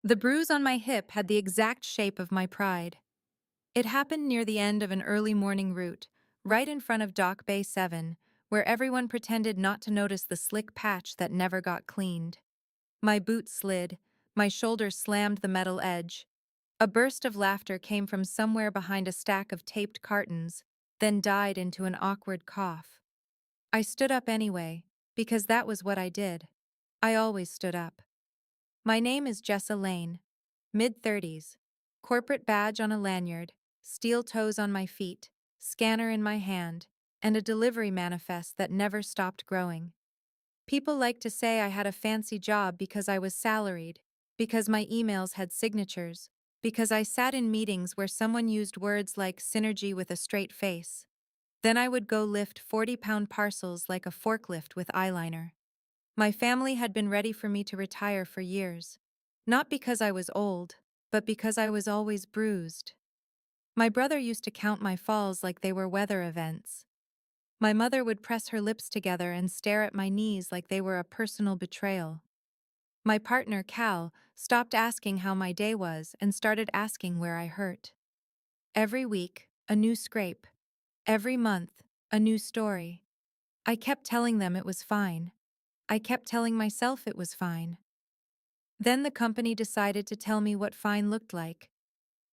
The bruise on my hip had the exact shape of my pride. It happened near the end of an early morning route, right in front of Dock Bay 7, where everyone pretended not to notice the slick patch that never got cleaned. My boot slid, my shoulder slammed the metal edge. A burst of laughter came from somewhere behind a stack of taped cartons, then died into an awkward cough. I stood up anyway, because that was what I did. I always stood up. My name is Jessa Lane, mid-30s, corporate badge on a lanyard, steel toes on my feet, scanner in my hand, and a delivery manifest that never stopped growing. People like to say I had a fancy job because I was salaried, because my emails had signatures, because I sat in meetings where someone used words like synergy with a straight face. Then I would go lift 40-pound parcels like a forklift with eyeliner. My family had been ready for me to retire for years. Not because I was old, but because I was always bruised. My brother used to count my falls like they were weather events. My mother would press her lips together and stare at my knees like they were a personal betrayal. My partner, Cal, stopped asking how my day was and started asking where I hurt. Every week, a new scrape. Every month, a new story. I kept telling them it was fine. I kept telling myself it was fine. Then the company decided to tell me what fine looked like.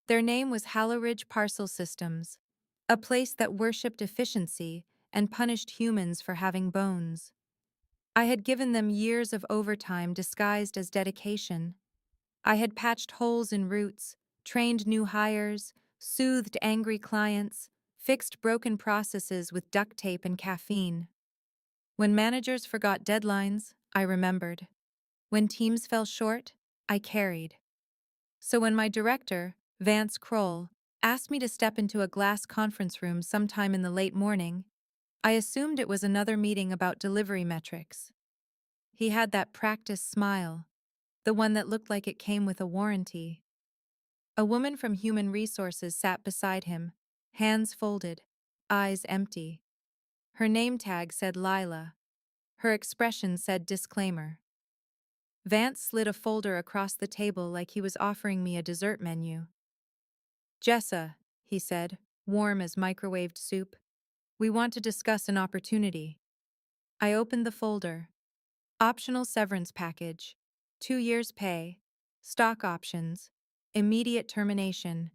Their name was Hallow Ridge Parcel Systems, a place that worshipped efficiency and punished humans for having bones. I had given them years of overtime disguised as dedication. I had patched holes in routes, trained new hires, soothed angry clients, fixed broken processes with duct tape and caffeine. When managers forgot deadlines, I remembered. When teams fell short, I carried. So when my director, Vance Kroll, asked me to step into a glass conference room sometime in the late morning, I assumed it was another meeting about delivery metrics. He had that practiced smile, the one that looked like it came with a warranty. A woman from Human Resources sat beside him, hands folded, eyes empty. Her name tag said Lila. Her expression said disclaimer. Vance slid a folder across the table like he was offering me a dessert menu. Jessa, he said, warm as microwaved soup, we want to discuss an opportunity. I opened the folder. Optional severance package, 2 years pay, stock options, immediate termination.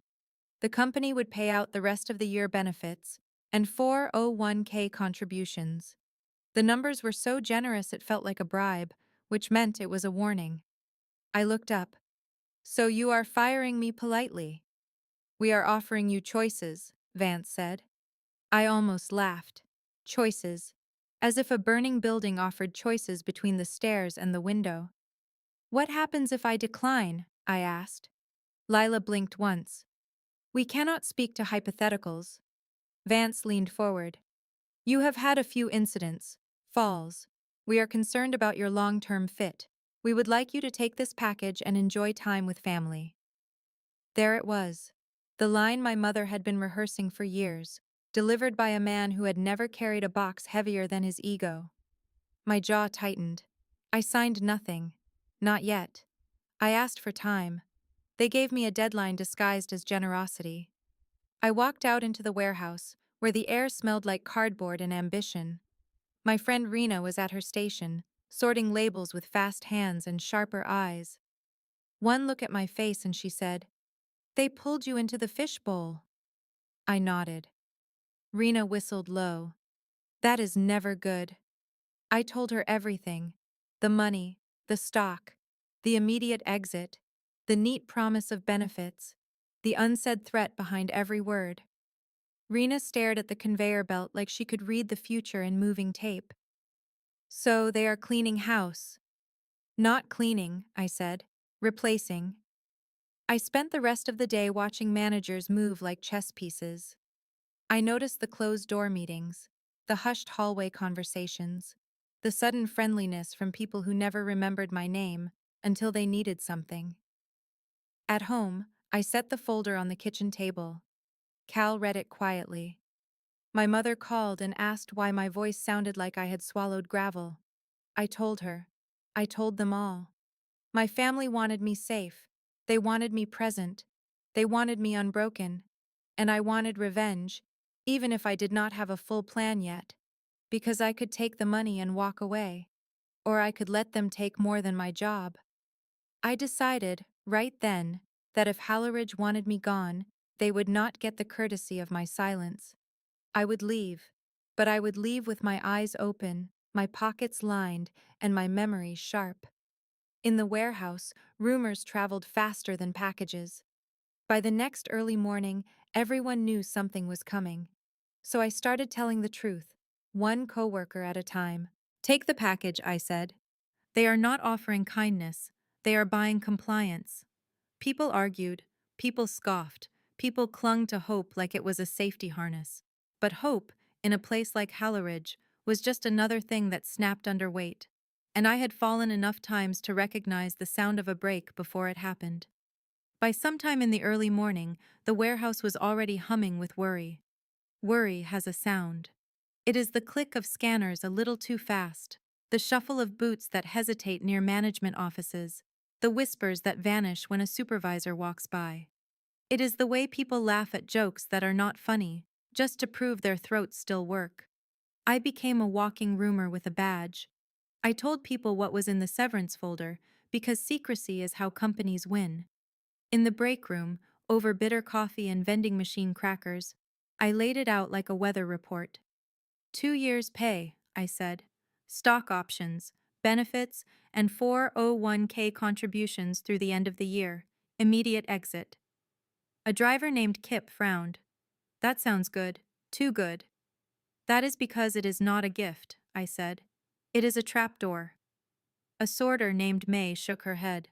The company would pay out the rest of the year benefits, and 401k contributions. The numbers were so generous it felt like a bribe, which meant it was a warning. I looked up. So you are firing me politely. We are offering you choices, Vance said. I almost laughed. Choices. As if a burning building offered choices between the stairs and the window. What happens if I decline? I asked. Lila blinked once. We cannot speak to hypotheticals. Vance leaned forward. You have had a few incidents, falls. We are concerned about your long-term fit. We would like you to take this package and enjoy time with family. There it was. The line my mother had been rehearsing for years, delivered by a man who had never carried a box heavier than his ego. My jaw tightened. I signed nothing. Not yet. I asked for time. They gave me a deadline disguised as generosity. I walked out into the warehouse, where the air smelled like cardboard and ambition. My friend Rena was at her station, sorting labels with fast hands and sharper eyes. One look at my face and she said, "They pulled you into the fishbowl." I nodded. Rena whistled low. That is never good. I told her everything. The money, the stock, the immediate exit, the neat promise of benefits, the unsaid threat behind every word. Rena stared at the conveyor belt like she could read the future in moving tape. So they are cleaning house. Not cleaning, I said. Replacing. I spent the rest of the day watching managers move like chess pieces. I noticed the closed-door meetings, the hushed hallway conversations, the sudden friendliness from people who never remembered my name until they needed something. At home, I set the folder on the kitchen table. Cal read it quietly. My mother called and asked why my voice sounded like I had swallowed gravel. I told her. I told them all. My family wanted me safe, They wanted me present. They wanted me unbroken. And I wanted revenge, even if I did not have a full plan yet, because I could take the money and walk away, or I could let them take more than my job. I decided, right then, that if Halleridge wanted me gone, they would not get the courtesy of my silence. I would leave, but I would leave with my eyes open, my pockets lined, and my memory sharp. In the warehouse, rumors traveled faster than packages. By the next early morning, everyone knew something was coming. So I started telling the truth, one coworker at a time. Take the package, I said. They are not offering kindness, they are buying compliance. People argued, people scoffed, people clung to hope like it was a safety harness. But hope, in a place like Halleridge, was just another thing that snapped under weight. And I had fallen enough times to recognize the sound of a break before it happened. By sometime in the early morning, the warehouse was already humming with worry. Worry has a sound. It is the click of scanners a little too fast, the shuffle of boots that hesitate near management offices, the whispers that vanish when a supervisor walks by. It is the way people laugh at jokes that are not funny, just to prove their throats still work. I became a walking rumor with a badge. I told people what was in the severance folder, because secrecy is how companies win. In the break room, over bitter coffee and vending machine crackers, I laid it out like a weather report. 2 years' pay, I said. Stock options, benefits, and 401k contributions through the end of the year. Immediate exit. A driver named Kip frowned. That sounds good. Too good. That is because it is not a gift, I said. It is a trapdoor. A sorter named May shook her head.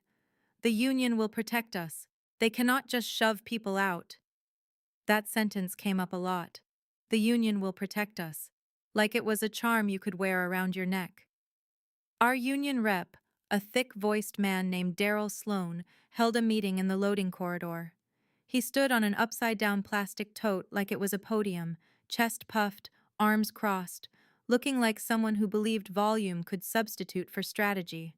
The union will protect us. They cannot just shove people out. That sentence came up a lot. The union will protect us. Like it was a charm you could wear around your neck. Our union rep, a thick-voiced man named Daryl Sloan, held a meeting in the loading corridor. He stood on an upside-down plastic tote like it was a podium, chest puffed, arms crossed, looking like someone who believed volume could substitute for strategy.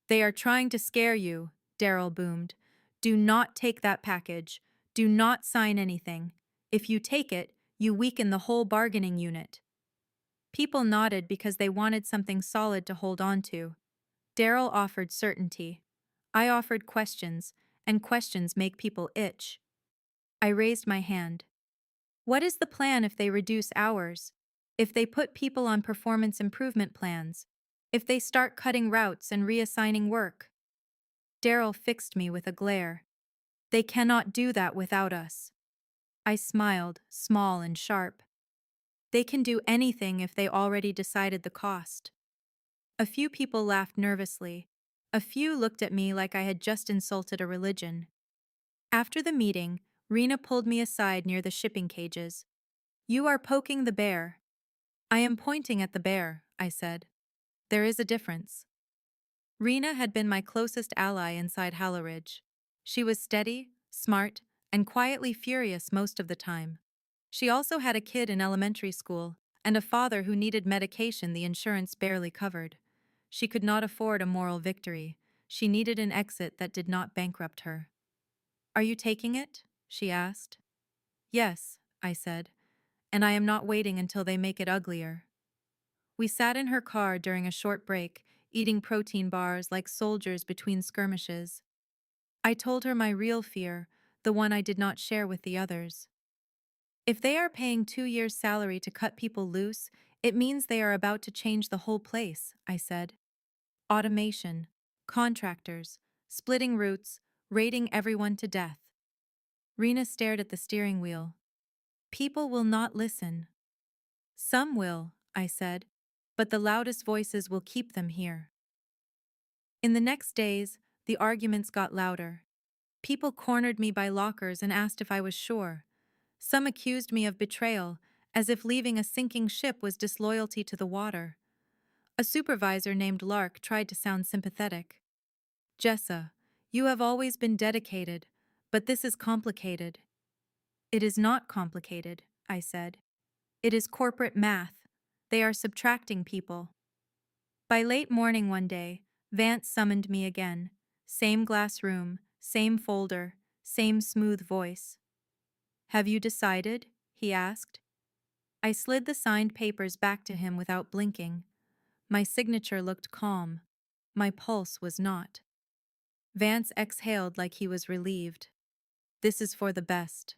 They are trying to scare you, Daryl boomed. Do not take that package. Do not sign anything. If you take it, you weaken the whole bargaining unit. People nodded because they wanted something solid to hold on to. Daryl offered certainty. I offered questions, and questions make people itch. I raised my hand. What is the plan if they reduce hours? If they put people on performance improvement plans? If they start cutting routes and reassigning work? Daryl fixed me with a glare. They cannot do that without us. I smiled, small and sharp. They can do anything if they already decided the cost. A few people laughed nervously. A few looked at me like I had just insulted a religion. After the meeting, Rena pulled me aside near the shipping cages. You are poking the bear. I am pointing at the bear, I said. There is a difference. Rena had been my closest ally inside Halleridge. She was steady, smart, and quietly furious most of the time. She also had a kid in elementary school, and a father who needed medication the insurance barely covered. She could not afford a moral victory. She needed an exit that did not bankrupt her. Are you taking it? She asked. Yes, I said, and I am not waiting until they make it uglier. We sat in her car during a short break, eating protein bars like soldiers between skirmishes. I told her my real fear, the one I did not share with the others. If they are paying 2 years' salary to cut people loose, it means they are about to change the whole place, I said. Automation, contractors, splitting routes, raiding everyone to death. Rena stared at the steering wheel. People will not listen. Some will, I said, but the loudest voices will keep them here. In the next days, the arguments got louder. People cornered me by lockers and asked if I was sure. Some accused me of betrayal, as if leaving a sinking ship was disloyalty to the water. A supervisor named Lark tried to sound sympathetic. Jessa, you have always been dedicated, but this is complicated. It is not complicated, I said. It is corporate math. They are subtracting people. By late morning one day, Vance summoned me again. Same glass room, Same folder, same smooth voice. Have you decided? He asked. I slid the signed papers back to him without blinking. My signature looked calm. My pulse was not. Vance exhaled like he was relieved. This is for the best.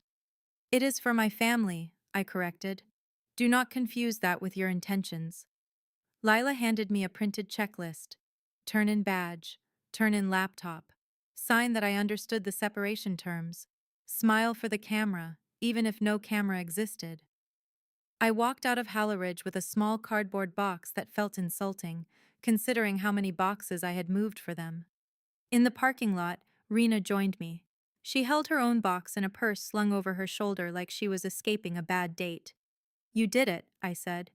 It is for my family, I corrected. Do not confuse that with your intentions. Lila handed me a printed checklist. Turn in badge. Turn in laptop. Sign that I understood the separation terms. Smile for the camera, even if no camera existed. I walked out of Halleridge with a small cardboard box that felt insulting, considering how many boxes I had moved for them. In the parking lot, Rena joined me. She held her own box and a purse slung over her shoulder like she was escaping a bad date. You did it, I said.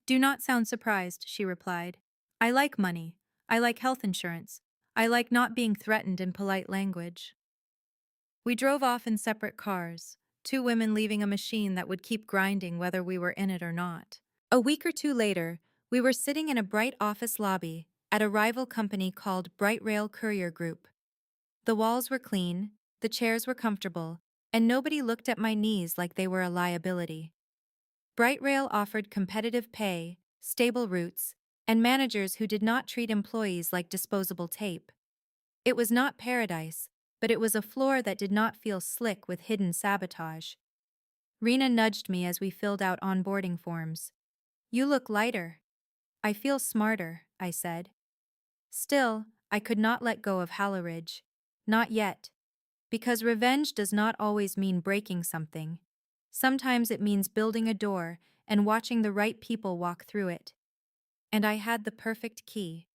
Do not sound surprised, she replied. I like money. I like health insurance. I like not being threatened in polite language. We drove off in separate cars, two women leaving a machine that would keep grinding whether we were in it or not. A week or two later, we were sitting in a bright office lobby at a rival company called Bright Rail Courier Group. The walls were clean, the chairs were comfortable, and nobody looked at my knees like they were a liability. Bright Rail offered competitive pay, stable routes, and managers who did not treat employees like disposable tape. It was not paradise, but it was a floor that did not feel slick with hidden sabotage. Rena nudged me as we filled out onboarding forms. You look lighter. I feel smarter, I said. Still, I could not let go of Halleridge. Not yet. Because revenge does not always mean breaking something. Sometimes it means building a door and watching the right people walk through it. And I had the perfect key.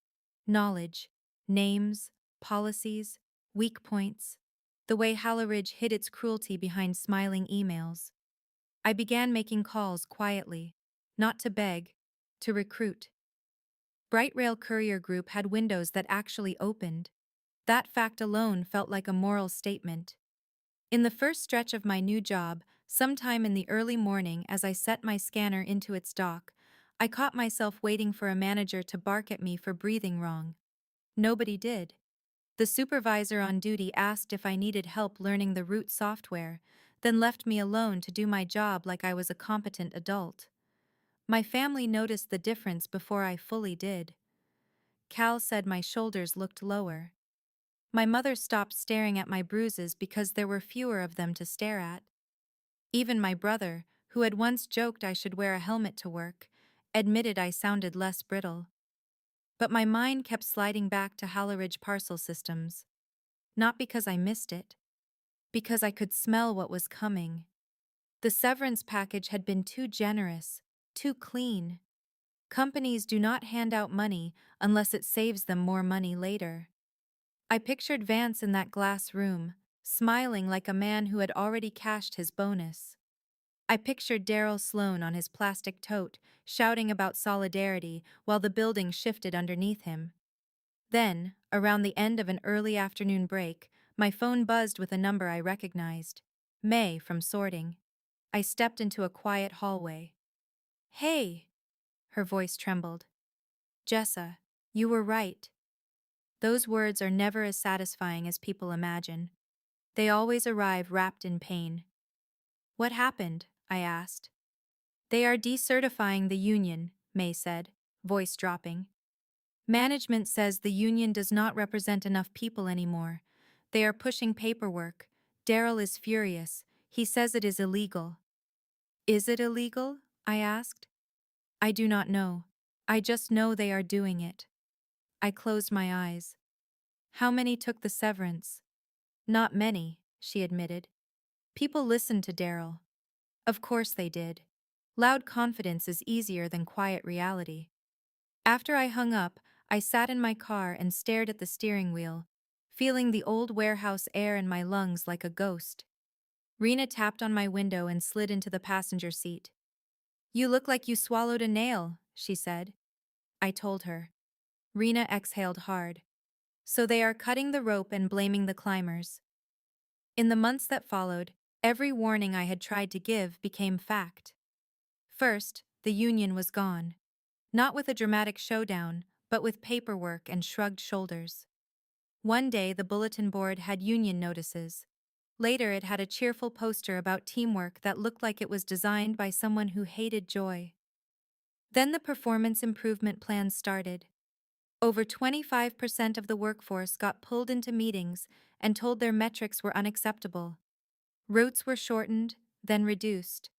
Knowledge, names, policies, weak points, the way Halleridge hid its cruelty behind smiling emails. I began making calls quietly, not to beg, to recruit. Bright Rail Courier Group had windows that actually opened. That fact alone felt like a moral statement. In the first stretch of my new job, sometime in the early morning as I set my scanner into its dock, I caught myself waiting for a manager to bark at me for breathing wrong. Nobody did. The supervisor on duty asked if I needed help learning the root software, then left me alone to do my job like I was a competent adult. My family noticed the difference before I fully did. Cal said my shoulders looked lower. My mother stopped staring at my bruises because there were fewer of them to stare at. Even my brother, who had once joked I should wear a helmet to work, admitted I sounded less brittle. But my mind kept sliding back to Halleridge Parcel Systems. Not because I missed it. Because I could smell what was coming. The severance package had been too generous, too clean. Companies do not hand out money unless it saves them more money later. I pictured Vance in that glass room, smiling like a man who had already cashed his bonus. I pictured Daryl Sloan on his plastic tote, shouting about solidarity while the building shifted underneath him. Then, around the end of an early afternoon break, my phone buzzed with a number I recognized. May from sorting. I stepped into a quiet hallway. Hey! Her voice trembled. Jessa, you were right. Those words are never as satisfying as people imagine. They always arrive wrapped in pain. What happened? I asked. They are decertifying the union, May said, voice dropping. Management says the union does not represent enough people anymore. They are pushing paperwork. Daryl is furious. He says it is illegal. Is it illegal? I asked. I do not know. I just know they are doing it. I closed my eyes. How many took the severance? Not many, she admitted. People listened to Daryl. Of course they did. Loud confidence is easier than quiet reality. After I hung up, I sat in my car and stared at the steering wheel, feeling the old warehouse air in my lungs like a ghost. Rena tapped on my window and slid into the passenger seat. You look like you swallowed a nail, she said. I told her. Rena exhaled hard. So they are cutting the rope and blaming the climbers. In the months that followed, every warning I had tried to give became fact. First, the union was gone. Not with a dramatic showdown, but with paperwork and shrugged shoulders. One day, the bulletin board had union notices. Later, it had a cheerful poster about teamwork that looked like it was designed by someone who hated joy. Then the performance improvement plan started. Over 25% of the workforce got pulled into meetings and told their metrics were unacceptable. Routes were shortened, then reduced.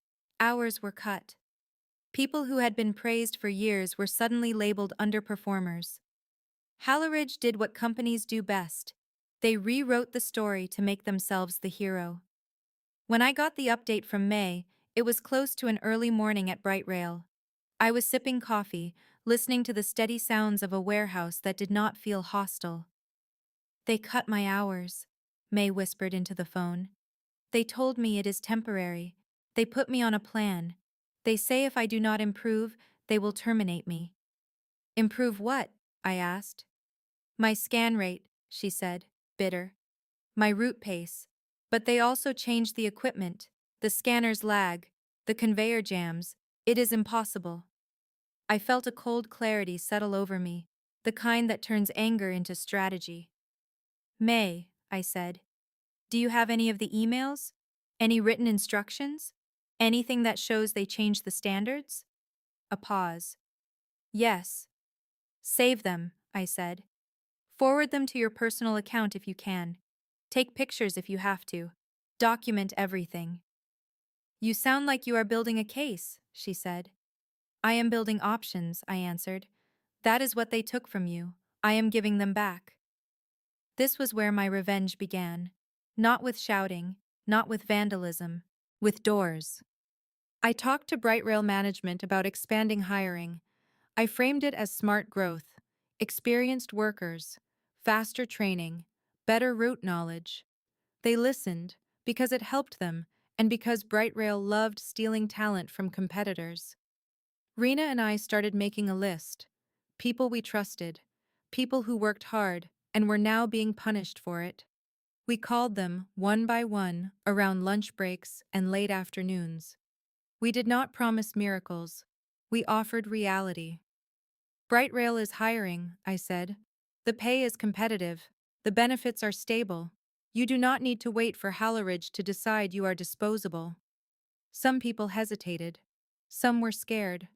Hours were cut. People who had been praised for years were suddenly labeled underperformers. Halleridge did what companies do best. They rewrote the story to make themselves the hero. When I got the update from May, it was close to an early morning at Bright Rail. I was sipping coffee, listening to the steady sounds of a warehouse that did not feel hostile. "They cut my hours," May whispered into the phone. "They told me it is temporary. They put me on a plan. They say if I do not improve, they will terminate me." "Improve what?" I asked. "My scan rate," she said, bitter. "My route pace. But they also changed the equipment, the scanners lag, the conveyor jams. It is impossible." I felt a cold clarity settle over me, the kind that turns anger into strategy. "May," I said, "do you have any of the emails? Any written instructions? Anything that shows they changed the standards?" A pause. "Yes." "Save them," I said. "Forward them to your personal account if you can. Take pictures if you have to. Document everything." "You sound like you are building a case," she said. "I am building options," I answered. "That is what they took from you. I am giving them back." This was where my revenge began. Not with shouting, not with vandalism, with doors. I talked to Bright Rail management about expanding hiring. I framed it as smart growth, experienced workers, faster training, better route knowledge. They listened because it helped them and because Bright Rail loved stealing talent from competitors. Rena and I started making a list. People we trusted, people who worked hard and were now being punished for it. We called them, one by one, around lunch breaks and late afternoons. We did not promise miracles. We offered reality. "Bright Rail is hiring," I said. "The pay is competitive. The benefits are stable. You do not need to wait for Halleridge to decide you are disposable." Some people hesitated. Some were scared.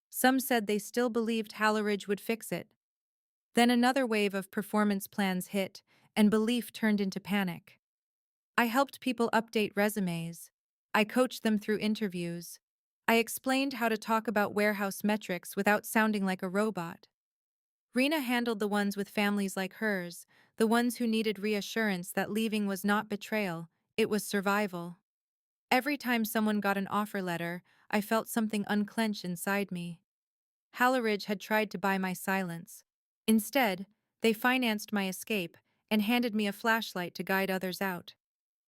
Some said they still believed Halleridge would fix it. Then another wave of performance plans hit, and belief turned into panic. I helped people update resumes. I coached them through interviews. I explained how to talk about warehouse metrics without sounding like a robot. Rena handled the ones with families like hers, the ones who needed reassurance that leaving was not betrayal, it was survival. Every time someone got an offer letter, I felt something unclench inside me. Halleridge had tried to buy my silence. Instead, they financed my escape and handed me a flashlight to guide others out.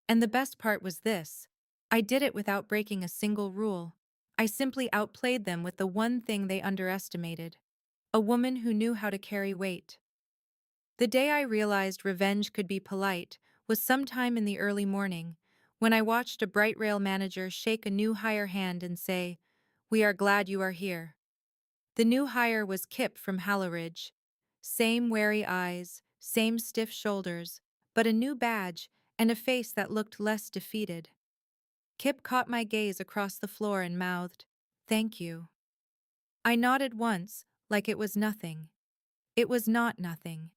And the best part was this: I did it without breaking a single rule. I simply outplayed them with the one thing they underestimated: a woman who knew how to carry weight. The day I realized revenge could be polite was sometime in the early morning, when I watched a Bright Rail manager shake a new hire hand and say, "We are glad you are here." The new hire was Kip from Halleridge. Same wary eyes, same stiff shoulders, but a new badge and a face that looked less defeated. Kip caught my gaze across the floor and mouthed, "Thank you." I nodded once, like it was nothing. It was not nothing.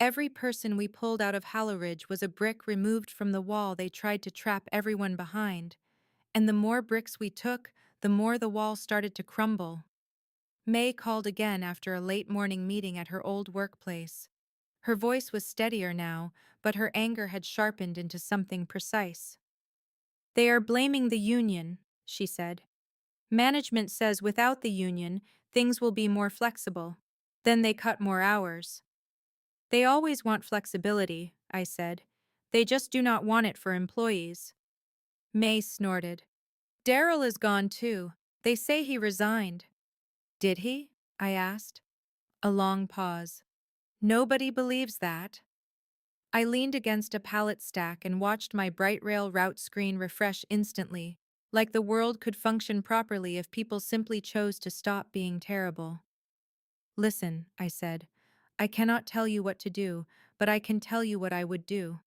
Every person we pulled out of Halleridge was a brick removed from the wall they tried to trap everyone behind, and the more bricks we took, the more the wall started to crumble. May called again after a late morning meeting at her old workplace. Her voice was steadier now, but her anger had sharpened into something precise. "They are blaming the union," she said. "Management says without the union, things will be more flexible. Then they cut more hours." "They always want flexibility," I said. "They just do not want it for employees." May snorted. "Daryl is gone too. They say he resigned." "Did he?" I asked. A long pause. "Nobody believes that." I leaned against a pallet stack and watched my Bright Rail route screen refresh instantly, like the world could function properly if people simply chose to stop being terrible. "Listen," I said. "I cannot tell you what to do, but I can tell you what I would do.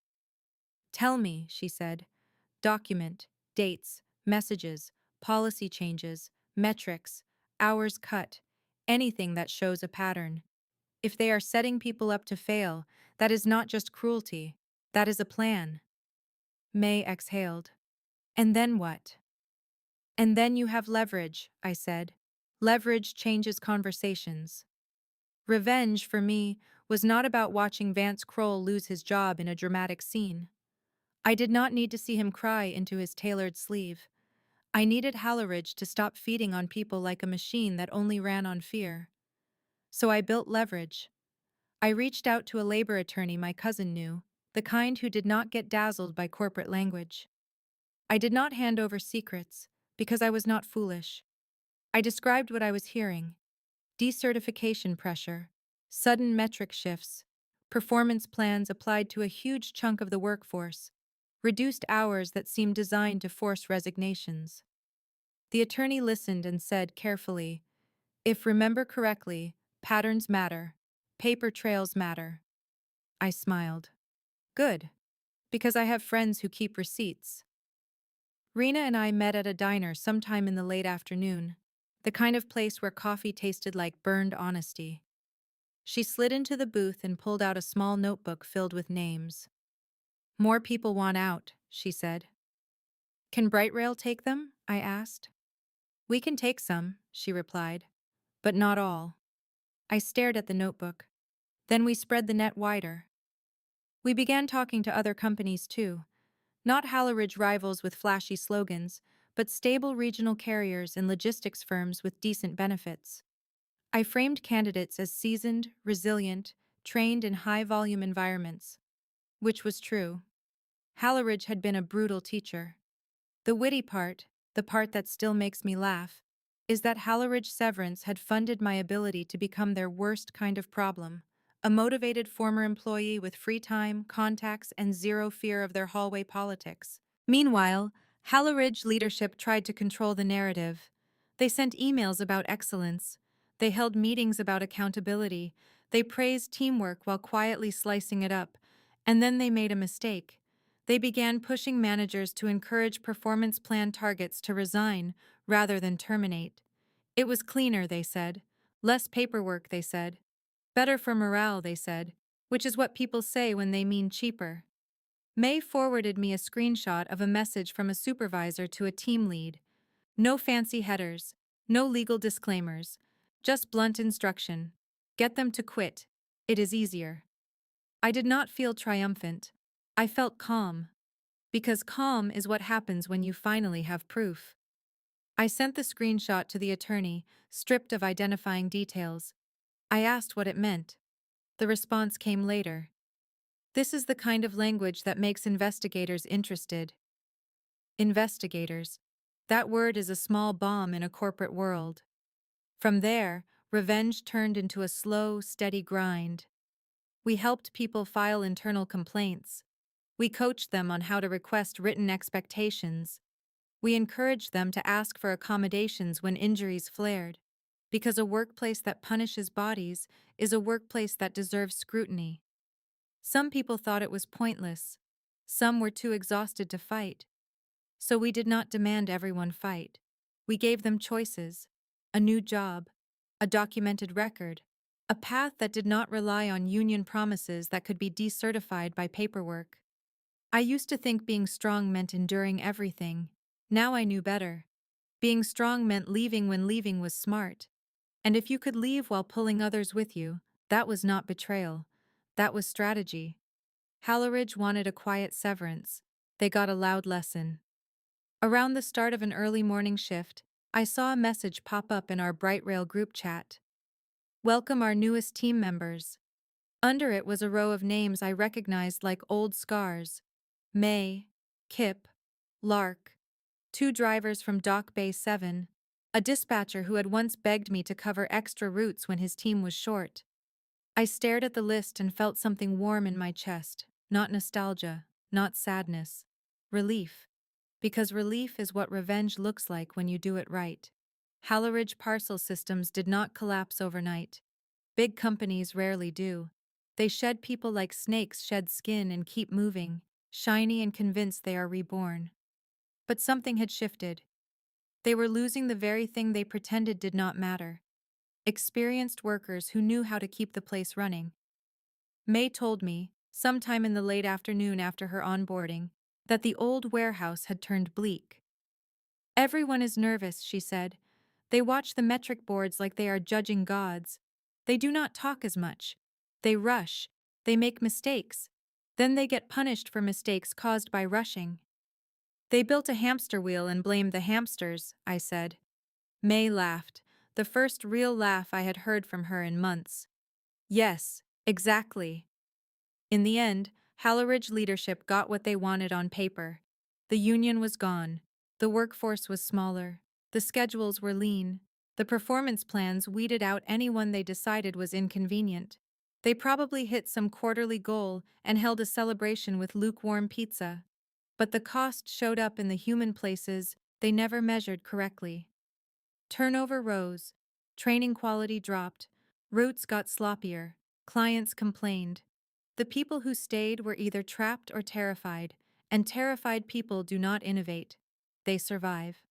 Tell me, she said. Document, dates, messages, policy changes, metrics, hours cut, anything that shows a pattern. If they are setting people up to fail, that is not just cruelty, that is a plan. May exhaled. And then what? And then you have leverage, I said. Leverage changes conversations. Revenge, for me, was not about watching Vance Kroll lose his job in a dramatic scene. I did not need to see him cry into his tailored sleeve. I needed Halleridge to stop feeding on people like a machine that only ran on fear. So I built leverage. I reached out to a labor attorney my cousin knew, the kind who did not get dazzled by corporate language. I did not hand over secrets, because I was not foolish. I described what I was hearing: decertification pressure, sudden metric shifts, performance plans applied to a huge chunk of the workforce, reduced hours that seemed designed to force resignations. The attorney listened and said carefully, "If remember correctly, patterns matter. Paper trails matter." I smiled. Good, because I have friends who keep receipts. Rena and I met at a diner sometime in the late afternoon, the kind of place where coffee tasted like burned honesty. She slid into the booth and pulled out a small notebook filled with names. "More people want out," she said. "Can Brightrail take them?" I asked. "We can take some," she replied, "but not all." I stared at the notebook. Then we spread the net wider. We began talking to other companies too, not Halleridge rivals with flashy slogans, but stable regional carriers and logistics firms with decent benefits. I framed candidates as seasoned, resilient, trained in high-volume environments, which was true. Halleridge had been a brutal teacher. The witty part, the part that still makes me laugh, is that Halleridge Severance had funded my ability to become their worst kind of problem, a motivated former employee with free time, contacts, and zero fear of their hallway politics. Meanwhile, Halleridge leadership tried to control the narrative. They sent emails about excellence. They held meetings about accountability. They praised teamwork while quietly slicing it up. And then they made a mistake. They began pushing managers to encourage performance plan targets to resign rather than terminate. It was cleaner, they said. Less paperwork, they said. Better for morale, they said, which is what people say when they mean cheaper. May forwarded me a screenshot of a message from a supervisor to a team lead. No fancy headers, no legal disclaimers, just blunt instruction. Get them to quit. It is easier. I did not feel triumphant. I felt calm. Because calm is what happens when you finally have proof. I sent the screenshot to the attorney, stripped of identifying details. I asked what it meant. The response came later. This is the kind of language that makes investigators interested. Investigators. That word is a small bomb in a corporate world. From there, revenge turned into a slow, steady grind. We helped people file internal complaints. We coached them on how to request written expectations. We encouraged them to ask for accommodations when injuries flared, because a workplace that punishes bodies is a workplace that deserves scrutiny. Some people thought it was pointless. Some were too exhausted to fight. So we did not demand everyone fight. We gave them choices: a new job, a documented record, a path that did not rely on union promises that could be decertified by paperwork. I used to think being strong meant enduring everything. Now I knew better. Being strong meant leaving when leaving was smart. And if you could leave while pulling others with you, that was not betrayal. That was strategy. Halleridge wanted a quiet severance. They got a loud lesson. Around the start of an early morning shift, I saw a message pop up in our Brightrail group chat. "Welcome our newest team members." Under it was a row of names I recognized like old scars: May, Kip, Lark, two drivers from Dock Bay 7, a dispatcher who had once begged me to cover extra routes when his team was short. I stared at the list and felt something warm in my chest, not nostalgia, not sadness, relief. Because relief is what revenge looks like when you do it right. Halleridge parcel systems did not collapse overnight. Big companies rarely do. They shed people like snakes shed skin and keep moving, shiny and convinced they are reborn. But something had shifted. They were losing the very thing they pretended did not matter: experienced workers who knew how to keep the place running. May told me, sometime in the late afternoon after her onboarding, that the old warehouse had turned bleak. Everyone is nervous, she said. They watch the metric boards like they are judging gods. They do not talk as much. They rush. They make mistakes. Then they get punished for mistakes caused by rushing. They built a hamster wheel and blamed the hamsters, I said. May laughed, the first real laugh I had heard from her in months. Yes, exactly. In the end, Halleridge leadership got what they wanted on paper. The union was gone. The workforce was smaller. The schedules were lean. The performance plans weeded out anyone they decided was inconvenient. They probably hit some quarterly goal and held a celebration with lukewarm pizza. But the cost showed up in the human places they never measured correctly. Turnover rose. Training quality dropped. Routes got sloppier. Clients complained. The people who stayed were either trapped or terrified, and terrified people do not innovate. They survive.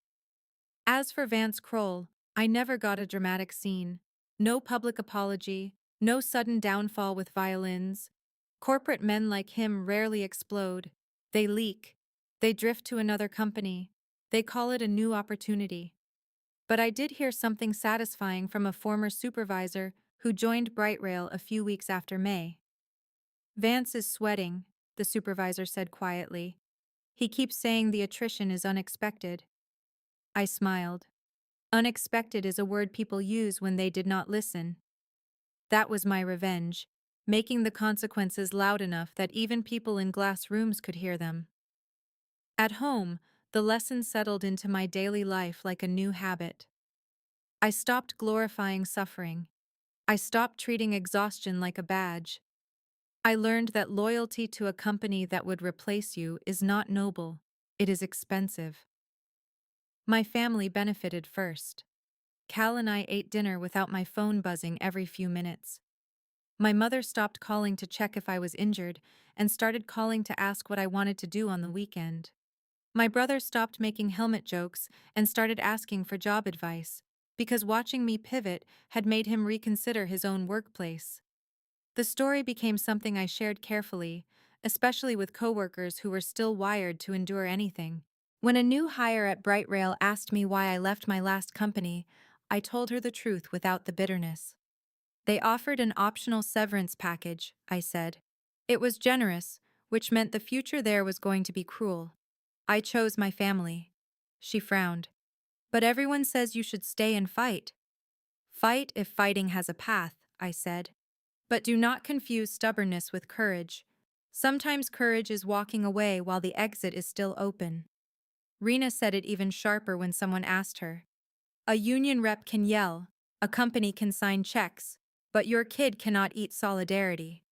As for Vance Kroll, I never got a dramatic scene. No public apology, no sudden downfall with violins. Corporate men like him rarely explode. They leak. They drift to another company. They call it a new opportunity. But I did hear something satisfying from a former supervisor who joined Brightrail a few weeks after May. Vance is sweating, the supervisor said quietly. He keeps saying the attrition is unexpected. I smiled. Unexpected is a word people use when they did not listen. That was my revenge, making the consequences loud enough that even people in glass rooms could hear them. At home, the lesson settled into my daily life like a new habit. I stopped glorifying suffering. I stopped treating exhaustion like a badge. I learned that loyalty to a company that would replace you is not noble, it is expensive. My family benefited first. Cal and I ate dinner without my phone buzzing every few minutes. My mother stopped calling to check if I was injured and started calling to ask what I wanted to do on the weekend. My brother stopped making helmet jokes and started asking for job advice, because watching me pivot had made him reconsider his own workplace. The story became something I shared carefully, especially with coworkers who were still wired to endure anything. When a new hire at Brightrail asked me why I left my last company, I told her the truth without the bitterness. They offered an optional severance package, I said. It was generous, which meant the future there was going to be cruel. I chose my family. She frowned. But everyone says you should stay and fight. Fight if fighting has a path, I said. But do not confuse stubbornness with courage. Sometimes courage is walking away while the exit is still open. Rena said it even sharper when someone asked her. A union rep can yell, a company can sign checks, but your kid cannot eat solidarity.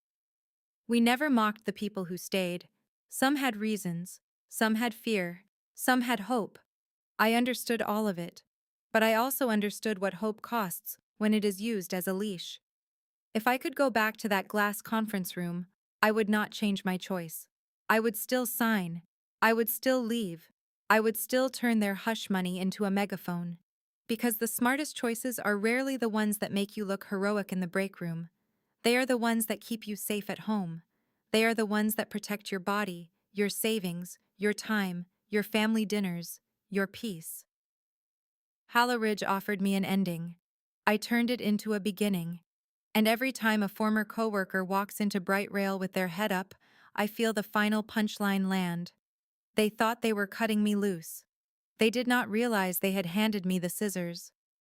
We never mocked the people who stayed. Some had reasons, some had fear, some had hope. I understood all of it, but I also understood what hope costs when it is used as a leash. If I could go back to that glass conference room, I would not change my choice. I would still sign. I would still leave. I would still turn their hush money into a megaphone. Because the smartest choices are rarely the ones that make you look heroic in the break room. They are the ones that keep you safe at home. They are the ones that protect your body, your savings, your time, your family dinners, your peace. Halleridge offered me an ending. I turned it into a beginning. And every time a former coworker walks into Brightrail with their head up, I feel the final punchline land. They thought they were cutting me loose. They did not realize they had handed me the scissors.